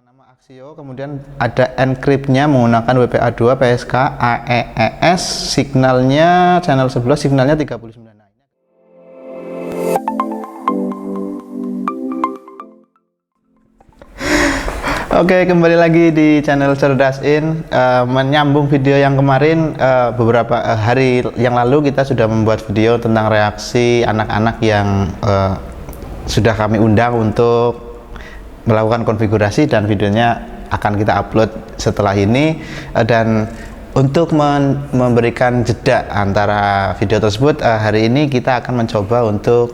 Nama Axio, kemudian ada encrypt-nya menggunakan WPA2, PSK, AEES, signalnya channel 11, signalnya 39. Oke, kembali lagi di channel Cerdasin. Menyambung video yang kemarin, beberapa hari yang lalu kita sudah membuat video tentang reaksi anak-anak yang sudah kami undang untuk melakukan konfigurasi, dan videonya akan kita upload setelah ini. Dan untuk memberikan jeda antara video tersebut, hari ini kita akan mencoba untuk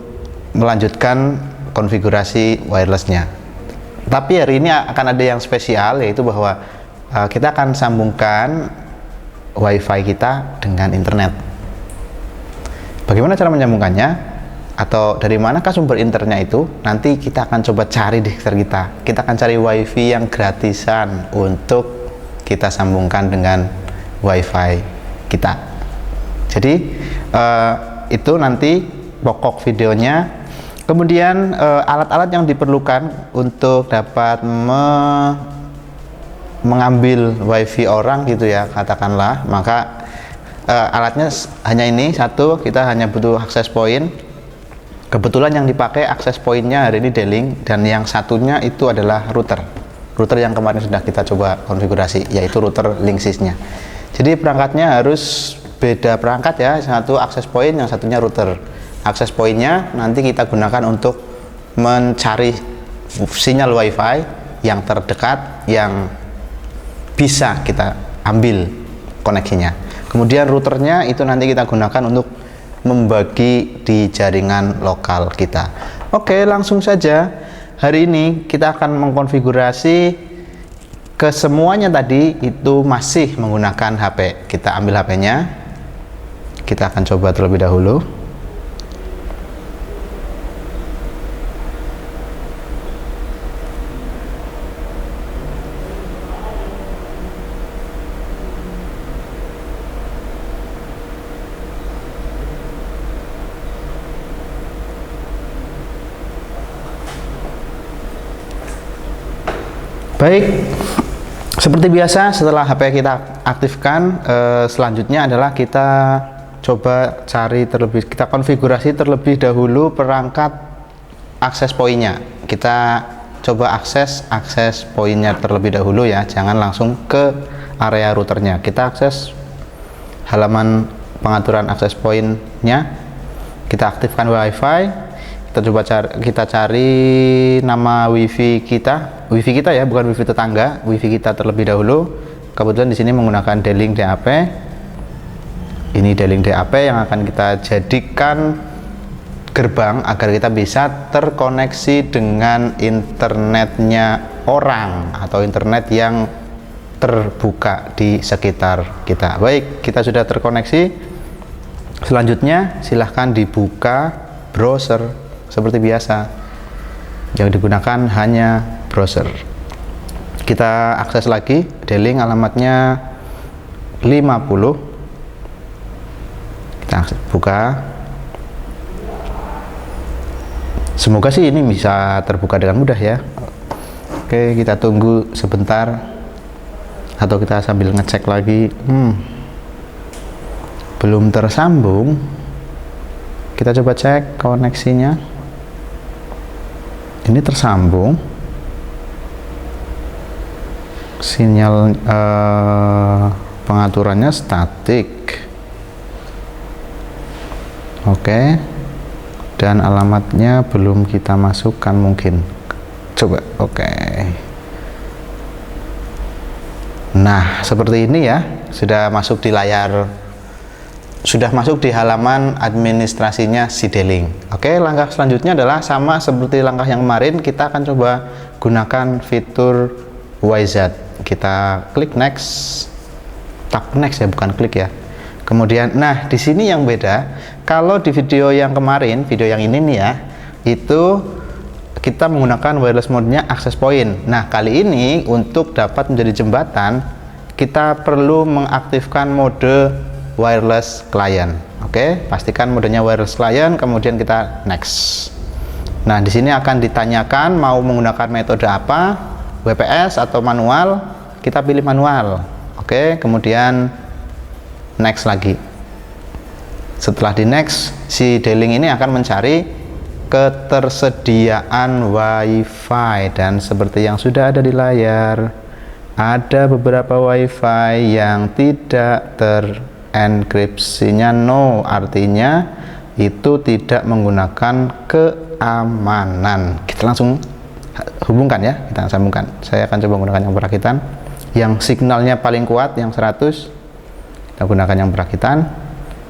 melanjutkan konfigurasi wirelessnya. Tapi hari ini akan ada yang spesial, yaitu bahwa kita akan sambungkan WiFi kita dengan internet. Bagaimana cara menyambungkannya? Atau dari manakah sumber internetnya itu? Nanti kita akan coba cari di sekitar kita. Kita akan cari WiFi yang gratisan untuk kita sambungkan dengan WiFi kita. Jadi itu nanti pokok videonya. Kemudian alat-alat yang diperlukan untuk dapat mengambil WiFi orang gitu ya, katakanlah. Maka alatnya hanya ini satu, kita hanya butuh access point. Kebetulan yang dipakai akses pointnya hari ini D-Link, dan yang satunya itu adalah router yang kemarin sudah kita coba konfigurasi, yaitu router Linksys-nya. Jadi perangkatnya harus beda perangkat ya, satu akses point, yang satunya router. Akses pointnya nanti kita gunakan untuk mencari sinyal WiFi yang terdekat yang bisa kita ambil koneksinya. Kemudian routernya itu nanti kita gunakan untuk membagi di jaringan lokal kita. Oke, langsung saja. Hari ini kita akan mengkonfigurasi kesemuanya tadi itu masih menggunakan HP. Kita ambil HP-nya. Kita akan coba terlebih dahulu. Baik, seperti biasa setelah HP kita aktifkan, selanjutnya adalah kita coba cari kita konfigurasi terlebih dahulu perangkat akses pointnya. Kita coba akses pointnya terlebih dahulu ya, jangan langsung ke area routernya. Kita akses halaman pengaturan akses pointnya, kita aktifkan WiFi. Kita coba cari nama WiFi kita ya, bukan WiFi tetangga, WiFi kita terlebih dahulu. Kebetulan di sini menggunakan D-Link DAP. Ini D-Link DAP yang akan kita jadikan gerbang agar kita bisa terkoneksi dengan internetnya orang atau internet yang terbuka di sekitar kita. Baik, kita sudah terkoneksi. Selanjutnya silahkan dibuka browser. Seperti biasa, yang digunakan hanya browser. Kita akses lagi D-Link, alamatnya 50. Kita akses, buka. Semoga sih ini bisa terbuka dengan mudah ya. Oke, kita tunggu sebentar, atau kita sambil ngecek lagi. Belum tersambung. Kita coba cek koneksinya. Ini tersambung, sinyal pengaturannya statik. Oke, dan alamatnya belum kita masukkan mungkin. Coba, oke. Nah, seperti ini ya, sudah masuk di layar, sudah masuk di halaman administrasinya si D-Link. Oke, langkah selanjutnya adalah sama seperti langkah yang kemarin, kita akan coba gunakan fitur WiZ. Kita klik next, tap next ya, bukan klik ya. Kemudian, nah di sini yang beda. Kalau di video yang kemarin, video yang ini nih ya, itu kita menggunakan wireless mode-nya access point. Nah kali ini untuk dapat menjadi jembatan, kita perlu mengaktifkan mode wireless client. Oke, pastikan modenya wireless client, kemudian kita next. Nah, di sini akan ditanyakan mau menggunakan metode apa. WPS atau manual, kita pilih manual. Oke, kemudian next lagi. Setelah di next, si D-Link ini akan mencari ketersediaan WiFi, dan seperti yang sudah ada di layar, ada beberapa WiFi yang tidak terenkripsinya no, artinya itu tidak menggunakan keamanan. Kita langsung hubungkan ya, kita sambungkan. Saya akan coba menggunakan yang perakitan, yang signalnya paling kuat, yang 100. Kita gunakan yang perakitan,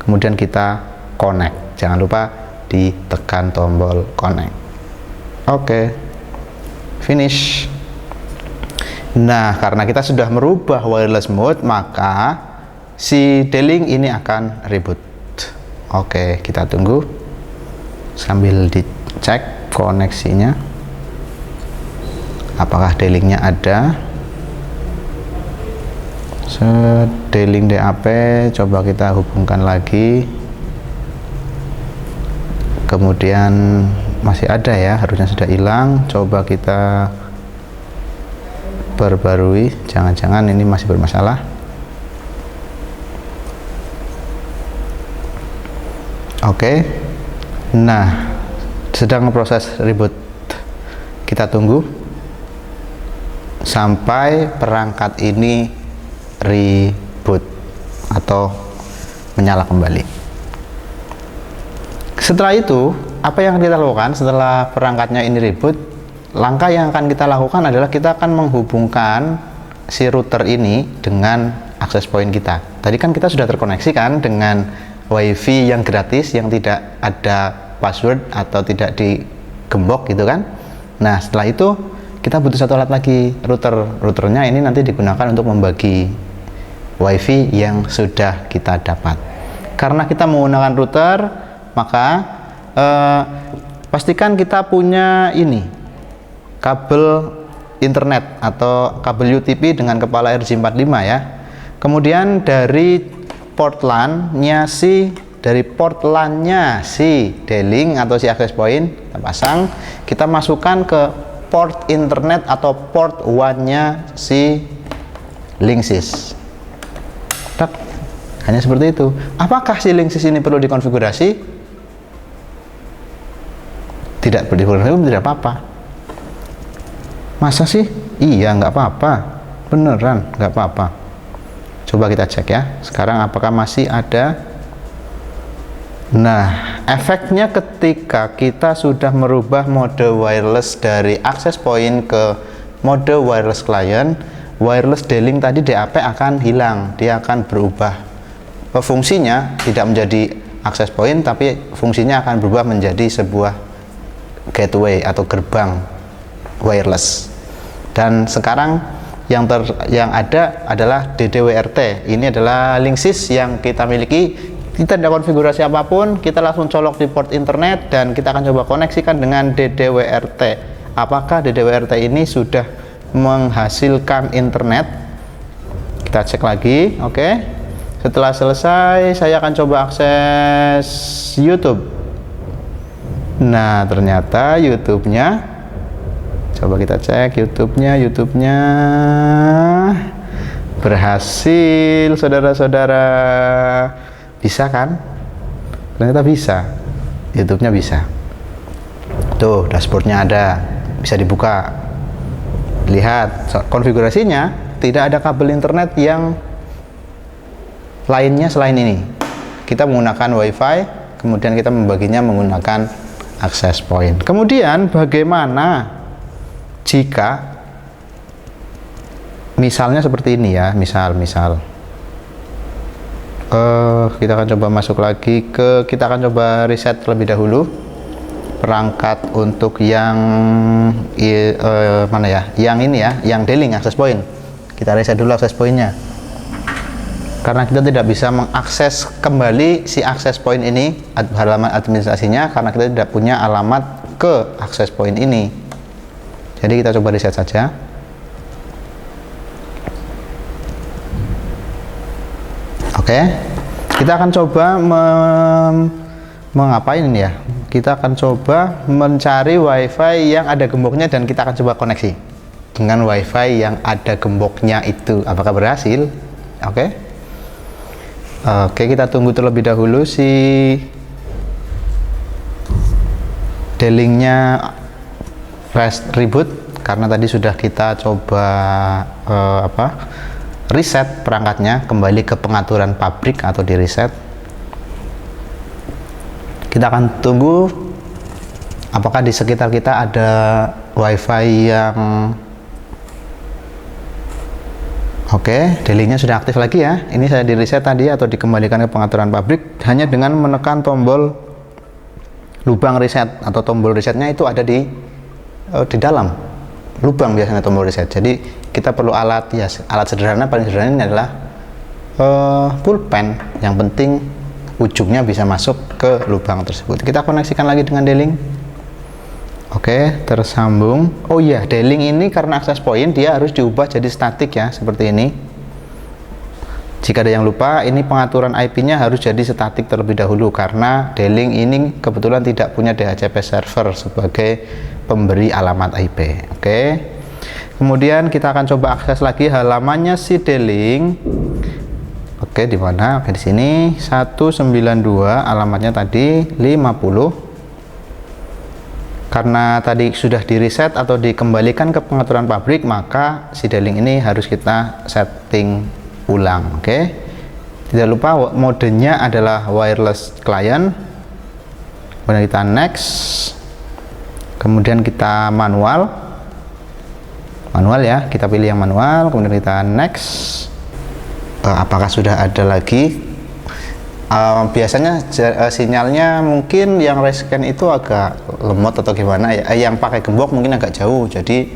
kemudian kita connect. Jangan lupa ditekan tombol connect. Oke, finish. Nah, karena kita sudah merubah wireless mode, maka si D-Link ini akan reboot. Oke, kita tunggu sambil dicek koneksinya, apakah D-Link-nya ada. D-Link DAP coba kita hubungkan lagi, kemudian masih ada ya, harusnya sudah hilang. Coba kita perbarui, jangan-jangan ini masih bermasalah. Oke, nah sedang proses reboot. Kita tunggu sampai perangkat ini reboot atau menyala kembali. Setelah itu, apa yang kita lakukan setelah perangkatnya ini reboot? Langkah yang akan kita lakukan adalah kita akan menghubungkan si router ini dengan access point kita. Tadi kan kita sudah terkoneksi kan dengan WiFi yang gratis, yang tidak ada password atau tidak digembok gitu kan. Nah, setelah itu kita butuh satu alat lagi, routernya ini nanti digunakan untuk membagi WiFi yang sudah kita dapat. Karena kita menggunakan router, maka pastikan kita punya ini kabel internet atau kabel UTP dengan kepala RJ45 ya. Kemudian dari port LAN-nya si D-Link atau si access point kita pasang, kita masukkan ke port internet atau port WAN-nya si Linksys. Hanya seperti itu. Apakah si Linksys ini perlu dikonfigurasi? Tidak perlu dikonfigurasi, tidak apa-apa. Masa sih? Iya, nggak apa-apa. Beneran, nggak apa-apa. Coba kita cek ya. Sekarang apakah masih ada? Nah, efeknya ketika kita sudah merubah mode wireless dari access point ke mode wireless client, wireless D-Link tadi DAP akan hilang. Dia akan berubah. Fungsinya tidak menjadi access point, tapi fungsinya akan berubah menjadi sebuah gateway atau gerbang wireless. Dan sekarang yang ada adalah DDWRT. Ini adalah Linksys yang kita miliki. Kita tidak konfigurasi apapun, kita langsung colok di port internet dan kita akan coba koneksikan dengan DDWRT. Apakah DDWRT ini sudah menghasilkan internet? Kita cek lagi. Oke. Setelah selesai, saya akan coba akses YouTube. Nah, ternyata YouTube-nya, coba kita cek YouTube-nya berhasil, saudara-saudara. Bisa kan? Ternyata bisa. YouTube-nya bisa. Tuh, dashboardnya ada, bisa dibuka. Lihat, konfigurasinya tidak ada kabel internet yang lainnya selain ini. Kita menggunakan WiFi, kemudian kita membaginya menggunakan access point. Kemudian bagaimana jika misalnya seperti ini ya, misal kita akan coba masuk lagi kita akan coba reset terlebih dahulu perangkat untuk yang mana ya, yang ini ya, yang D-Link access point. Kita reset dulu access pointnya, karena kita tidak bisa mengakses kembali si access point ini, halaman administrasinya, karena kita tidak punya alamat ke access point ini. Jadi kita coba reset saja. Oke, kita akan coba mengapain ini ya? Kita akan coba mencari WiFi yang ada gemboknya dan kita akan coba koneksi. dengan wifi yang ada gemboknya itu. Apakah berhasil? Oke. Oke, kita tunggu terlebih dahulu si D-Link-nya reboot, karena tadi sudah kita coba reset perangkatnya kembali ke pengaturan pabrik atau di reset. Kita akan tunggu apakah di sekitar kita ada wifi yang oke. D-Link-nya sudah aktif lagi ya. Ini saya di reset tadi atau dikembalikan ke pengaturan pabrik hanya dengan menekan tombol lubang reset atau tombol resetnya itu ada di dalam lubang biasanya tombol reset. Jadi kita perlu alat ya, alat sederhana, paling sederhana ini adalah pulpen. Yang penting ujungnya bisa masuk ke lubang tersebut. Kita koneksikan lagi dengan D-Link. Oke, tersambung. Oh iya, D-Link ini karena akses point dia harus diubah jadi statik ya, seperti ini. Jika ada yang lupa, ini pengaturan IP-nya harus jadi statik terlebih dahulu karena D-Link ini kebetulan tidak punya DHCP server sebagai pemberi alamat IP. Oke. Kemudian kita akan coba akses lagi halamannya si D-Link. Oke, di mana? Oke, di sini 192 alamatnya tadi 50. Karena tadi sudah di reset atau dikembalikan ke pengaturan pabrik, maka si D-Link ini harus kita setting ulang. Oke. Tidak lupa modenya adalah wireless client. Kemudian kita next. Kemudian kita manual ya, kita pilih yang manual, kemudian kita next. Apakah sudah ada lagi? Biasanya sinyalnya mungkin yang rescan itu agak lemot atau gimana ya, yang pakai gembok mungkin agak jauh, jadi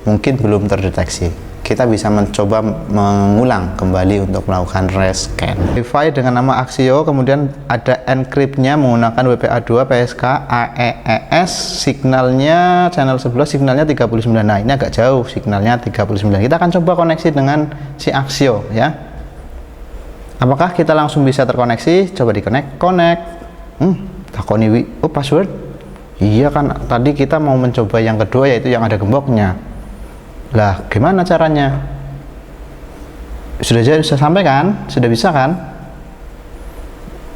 mungkin belum terdeteksi. Kita bisa mencoba mengulang kembali untuk melakukan rescan. Wifi dengan nama Axio, kemudian ada encrypt-nya menggunakan WPA2 PSK AEES, signalnya channel 11, signalnya 39. Nah, ini agak jauh signalnya 39. Kita akan coba koneksi dengan si Axio ya. Apakah kita langsung bisa terkoneksi? Coba di-connect. Takoni password. Iya kan, tadi kita mau mencoba yang kedua yaitu yang ada gemboknya. Lah, gimana caranya? Sudah sampai kan? Sudah bisa kan?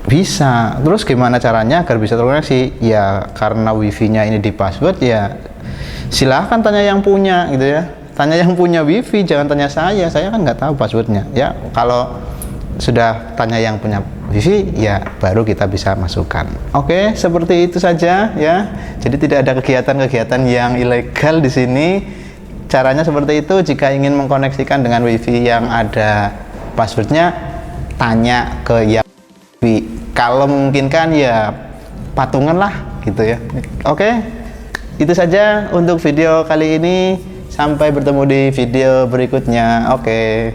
Bisa. Terus gimana caranya agar bisa terkoneksi? Ya, karena wifi-nya ini di password ya. Silahkan tanya yang punya gitu ya. Tanya yang punya wifi, jangan tanya saya. Saya kan nggak tahu passwordnya. Ya, kalau sudah tanya yang punya wifi, ya baru kita bisa masukkan. Oke, seperti itu saja ya. Jadi tidak ada kegiatan-kegiatan yang ilegal di sini. Caranya seperti itu. Jika ingin mengkoneksikan dengan wifi yang ada passwordnya, tanya ke yang wifi. Kalau memungkinkan ya patungan lah gitu ya. Oke, itu saja untuk video kali ini. Sampai bertemu di video berikutnya. Oke.